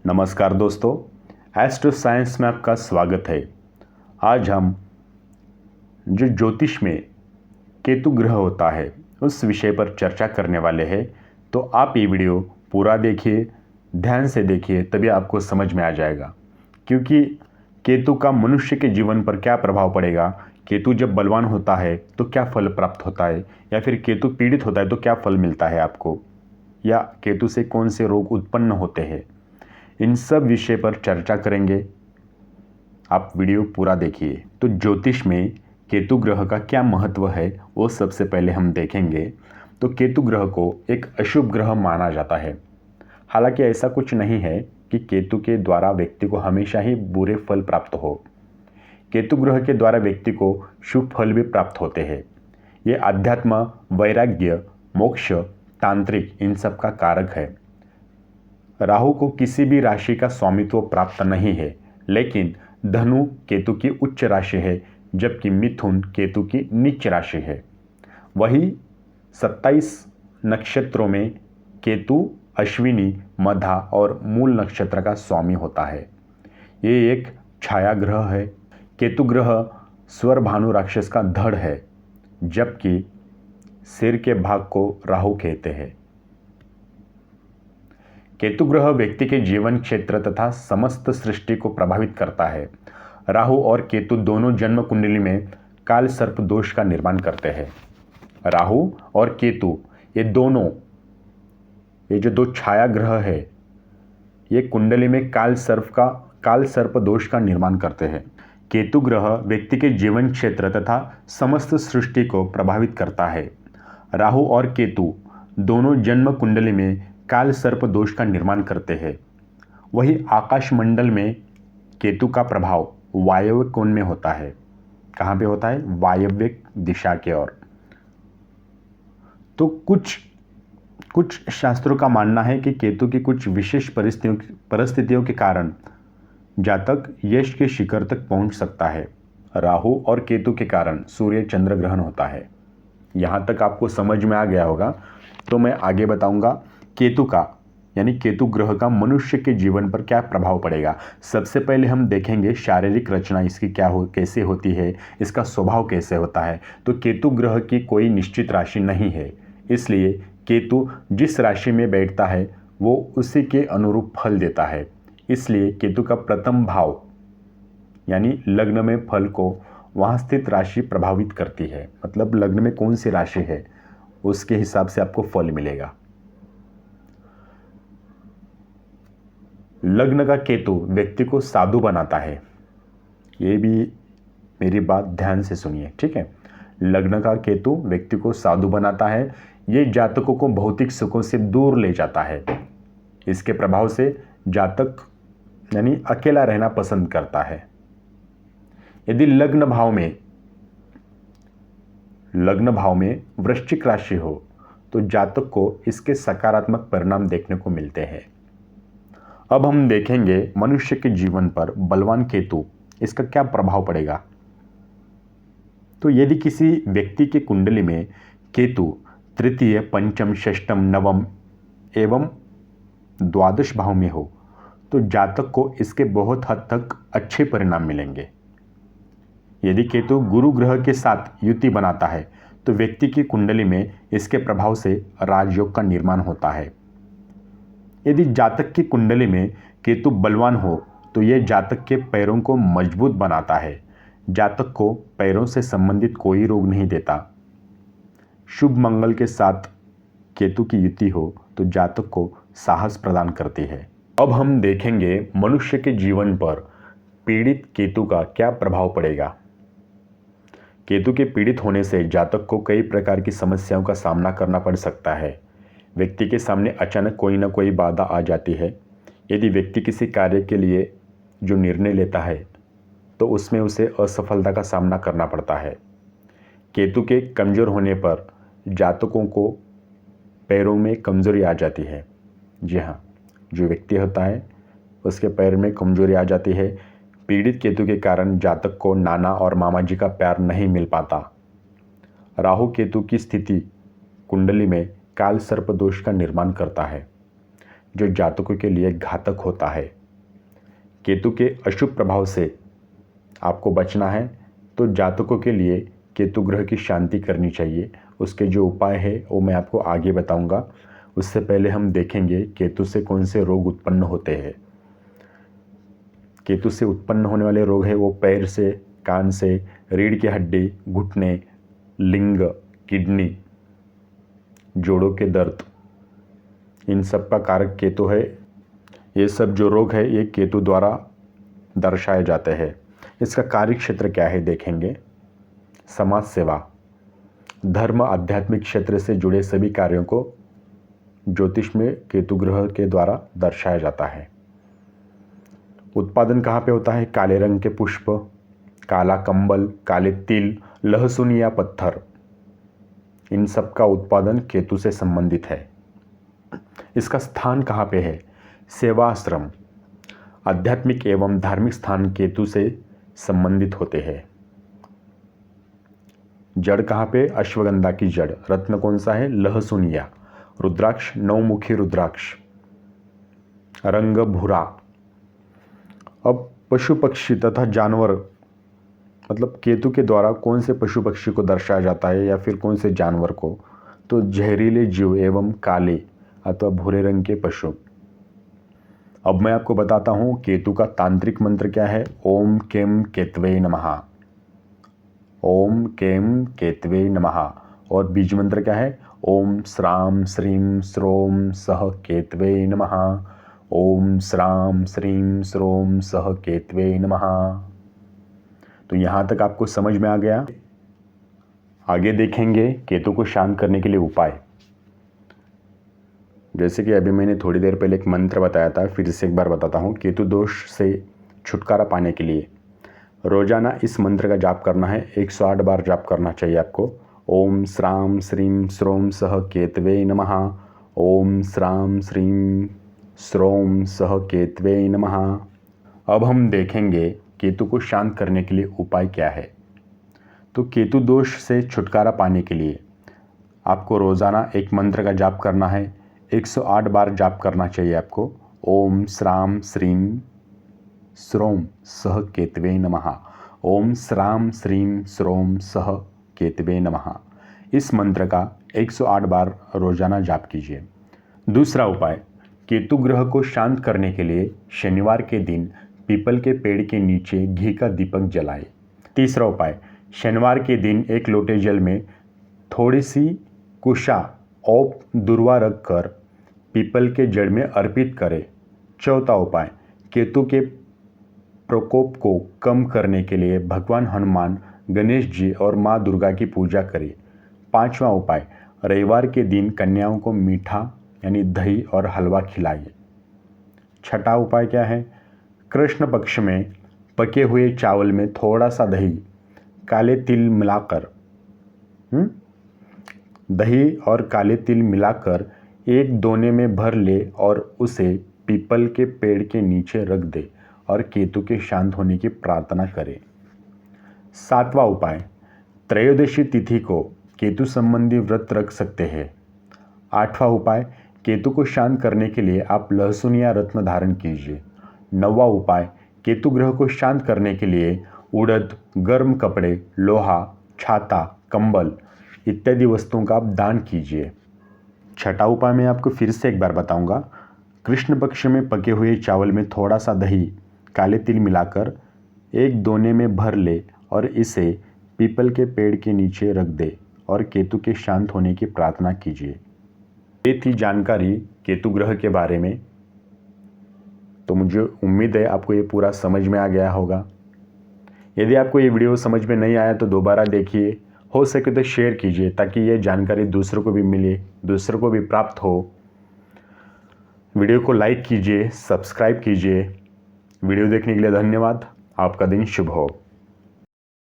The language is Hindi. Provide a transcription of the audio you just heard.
नमस्कार दोस्तों, एस्ट्रो साइंस में आपका स्वागत है। आज हम जो ज्योतिष में केतु ग्रह होता है उस विषय पर चर्चा करने वाले हैं। तो आप ये वीडियो पूरा देखिए, ध्यान से देखिए, तभी आपको समझ में आ जाएगा। क्योंकि केतु का मनुष्य के जीवन पर क्या प्रभाव पड़ेगा, केतु जब बलवान होता है तो क्या फल प्राप्त होता है, या फिर केतु पीड़ित होता है तो क्या फल मिलता है आपको, या केतु से कौन से रोग उत्पन्न होते हैं, इन सब विषय पर चर्चा करेंगे। आप वीडियो पूरा देखिए। तो ज्योतिष में केतु ग्रह का क्या महत्व है वो सबसे पहले हम देखेंगे। तो केतु ग्रह को एक अशुभ ग्रह माना जाता है। हालांकि ऐसा कुछ नहीं है कि केतु के द्वारा व्यक्ति को हमेशा ही बुरे फल प्राप्त हो। केतु ग्रह के द्वारा व्यक्ति को शुभ फल भी प्राप्त होते हैं। ये अध्यात्म, वैराग्य, मोक्ष, तांत्रिक, इन सब का कारक है। राहु को किसी भी राशि का स्वामित्व प्राप्त नहीं है, लेकिन धनु केतु की उच्च राशि है, जबकि मिथुन केतु की नीच राशि है। वही 27 नक्षत्रों में केतु अश्विनी, मधा और मूल नक्षत्र का स्वामी होता है। ये एक छाया ग्रह है। केतु ग्रह स्वर भानु राक्षस का धड़ है, जबकि सिर के भाग को राहु कहते हैं। केतु ग्रह व्यक्ति के जीवन क्षेत्र तथा समस्त सृष्टि को प्रभावित करता है। राहु और केतु दोनों जन्म कुंडली में काल सर्प दोष का निर्माण करते हैं। राहु और केतु ये दोनों, ये जो दो छाया ग्रह है, ये कुंडली में काल सर्प दोष का निर्माण करते हैं। केतु ग्रह व्यक्ति के जीवन क्षेत्र तथा समस्त सृष्टि को प्रभावित करता है। राहु और केतु दोनों जन्म कुंडली में काल सर्प दोष का निर्माण करते हैं। वही आकाश मंडल में केतु का प्रभाव वायव्य कोण में होता है। कहाँ पे होता है? वायव्य दिशा के ओर। तो कुछ शास्त्रों का मानना है कि केतु की कुछ विशेष परिस्थितियों के कारण जातक यश के शिखर तक पहुंच सकता है। राहु और केतु के कारण सूर्य चंद्र ग्रहण होता है। यहाँ तक आपको समझ में आ गया होगा। तो मैं आगे बताऊंगा केतु का, यानी केतु ग्रह का मनुष्य के जीवन पर क्या प्रभाव पड़ेगा। सबसे पहले हम देखेंगे शारीरिक रचना इसकी कैसे होती है, इसका स्वभाव कैसे होता है। तो केतु ग्रह की कोई निश्चित राशि नहीं है, इसलिए केतु जिस राशि में बैठता है वो उसी के अनुरूप फल देता है। इसलिए केतु का प्रथम भाव यानी लग्न में फल को वहाँ स्थित राशि प्रभावित करती है। मतलब लग्न में कौन सी राशि है उसके हिसाब से आपको फल मिलेगा। लग्न का केतु व्यक्ति को साधु बनाता है। ये भी मेरी बात ध्यान से सुनिए, ठीक है। लग्न का केतु व्यक्ति को साधु बनाता है। ये जातकों को भौतिक सुखों से दूर ले जाता है। इसके प्रभाव से जातक यानी अकेला रहना पसंद करता है। यदि लग्न भाव में वृश्चिक राशि हो तो जातक को इसके सकारात्मक परिणाम देखने को मिलते हैं। अब हम देखेंगे मनुष्य के जीवन पर बलवान केतु, इसका क्या प्रभाव पड़ेगा। तो यदि किसी व्यक्ति की कुंडली में केतु तृतीय, पंचम, षष्ठम, नवम एवं द्वादश भाव में हो तो जातक को इसके बहुत हद तक अच्छे परिणाम मिलेंगे। यदि केतु गुरु ग्रह के साथ युति बनाता है तो व्यक्ति की कुंडली में इसके प्रभाव से राजयोग का निर्माण होता है। यदि जातक की कुंडली में केतु बलवान हो तो यह जातक के पैरों को मजबूत बनाता है। जातक को पैरों से संबंधित कोई रोग नहीं देता। शुभ मंगल के साथ केतु की युति हो तो जातक को साहस प्रदान करती है। अब हम देखेंगे मनुष्य के जीवन पर पीड़ित केतु का क्या प्रभाव पड़ेगा। केतु के पीड़ित होने से जातक को कई प्रकार की समस्याओं का सामना करना पड़ सकता है। व्यक्ति के सामने अचानक कोई ना कोई बाधा आ जाती है। यदि व्यक्ति किसी कार्य के लिए जो निर्णय लेता है तो उसमें उसे असफलता का सामना करना पड़ता है। केतु के कमज़ोर होने पर जातकों को पैरों में कमज़ोरी आ जाती है। जी हाँ, जो व्यक्ति होता है उसके पैर में कमज़ोरी आ जाती है। पीड़ित केतु के कारण जातक को नाना और मामा जी का प्यार नहीं मिल पाता। राहु केतु की स्थिति कुंडली में काल सर्प दोष का निर्माण करता है। जो जातकों के लिए घातक होता है। केतु के अशुभ प्रभाव से आपको बचना है तो जातकों के लिए केतु ग्रह की शांति करनी चाहिए। उसके जो उपाय है वो मैं आपको आगे बताऊंगा। उससे पहले हम देखेंगे केतु से कौन से रोग उत्पन्न होते हैं। केतु से उत्पन्न होने वाले रोग है वो पैर से, कान से, रीढ़ की हड्डी, घुटने, लिंग, किडनी, जोड़ों के दर्द, इन सब का कारक केतु है। ये सब जो रोग है ये केतु द्वारा दर्शाए जाते हैं। इसका कार्य क्षेत्र क्या है देखेंगे। समाज सेवा, धर्म, आध्यात्मिक क्षेत्र से जुड़े सभी कार्यों को ज्योतिष में केतु ग्रह के द्वारा दर्शाया जाता है। उत्पादन कहाँ पे होता है। काले रंग के पुष्प, काला कंबल, काले तिल, लहसुन या पत्थर, इन सब का उत्पादन केतु से संबंधित है। इसका स्थान कहाँ पे है। सेवाश्रम, आध्यात्मिक एवं धार्मिक स्थान केतु से संबंधित होते हैं। जड़ कहाँ पे। अश्वगंधा की जड़। रत्न कौन सा है। लहसुनिया। रुद्राक्ष, नौमुखी रुद्राक्ष। रंग भूरा। अब पशु पक्षी तथा जानवर, मतलब केतु के द्वारा कौन से पशु पक्षी को दर्शाया जाता है या फिर कौन से जानवर को, तो जहरीले जीव एवं काले अथवा भूरे रंग के पशु। अब मैं आपको बताता हूँ केतु का तांत्रिक मंत्र क्या है। ओम केम केतवे नमः। ओम केम केतवे नमः। और बीज मंत्र क्या है। ओम श्राम श्रीम श्रोम सह केतवे नमः। ओम श्राम श्रीम श्रोम सह केतवे नमः। तो यहाँ तक आपको समझ में आ गया। आगे देखेंगे केतु को शांत करने के लिए उपाय। जैसे कि अभी मैंने थोड़ी देर पहले एक मंत्र बताया था, फिर से एक बार बताता हूँ। केतु दोष से छुटकारा पाने के लिए रोजाना इस मंत्र का जाप करना है। 108 बार जाप करना चाहिए आपको। ओम श्राम श्रीम श्रोम सह केतवे नमः। ओम श्राम श्रीम श्रोम सह केतवे नमः। अब हम देखेंगे केतु को शांत करने के लिए उपाय क्या है। तो केतु दोष से छुटकारा पाने के लिए आपको रोज़ाना एक मंत्र का जाप करना है। 108 बार जाप करना चाहिए आपको। ओम श्राम श्रीम श्रोम सह केतवे नमः। ओम श्राम श्रीम श्रोम सह केतवे नमः। इस मंत्र का 108 बार रोजाना जाप कीजिए। दूसरा उपाय, केतु ग्रह को शांत करने के लिए शनिवार के दिन पीपल के पेड़ के नीचे घी का दीपक जलाए। तीसरा उपाय, शनिवार के दिन एक लोटे जल में थोड़ी सी कुशा और दुर्वा रखकर पीपल के जड़ में अर्पित करें। चौथा उपाय, केतु के प्रकोप को कम करने के लिए भगवान हनुमान, गणेश जी और माँ दुर्गा की पूजा करें। पांचवा उपाय, रविवार के दिन कन्याओं को मीठा यानी दही और हलवा खिलाइए। छठा उपाय क्या है, कृष्ण पक्ष में पके हुए चावल में थोड़ा सा दही, काले तिल मिलाकर दही और काले तिल मिलाकर एक दोने में भर ले और उसे पीपल के पेड़ के नीचे रख दे और केतु के शांत होने की प्रार्थना करें। सातवां उपाय, त्रयोदशी तिथि को केतु संबंधी व्रत रख सकते हैं। आठवां उपाय, केतु को शांत करने के लिए आप लहसुन या रत्न धारण कीजिए। नौवां उपाय, केतु ग्रह को शांत करने के लिए उड़द, गर्म कपड़े, लोहा, छाता, कंबल इत्यादि वस्तुओं का आप दान कीजिए। छठा उपाय मैं आपको फिर से एक बार बताऊंगा। कृष्ण पक्ष में पके हुए चावल में थोड़ा सा दही, काले तिल मिलाकर एक दोने में भर ले और इसे पीपल के पेड़ के नीचे रख दे और केतु के शांत होने की प्रार्थना कीजिए। ये थी जानकारी केतु ग्रह के बारे में। तो मुझे उम्मीद है आपको ये पूरा समझ में आ गया होगा। यदि आपको ये वीडियो समझ में नहीं आया तो दोबारा देखिए, हो सके तो शेयर कीजिए ताकि ये जानकारी दूसरों को भी मिले, दूसरों को भी प्राप्त हो। वीडियो को लाइक कीजिए, सब्सक्राइब कीजिए। वीडियो देखने के लिए धन्यवाद। आपका दिन शुभ हो।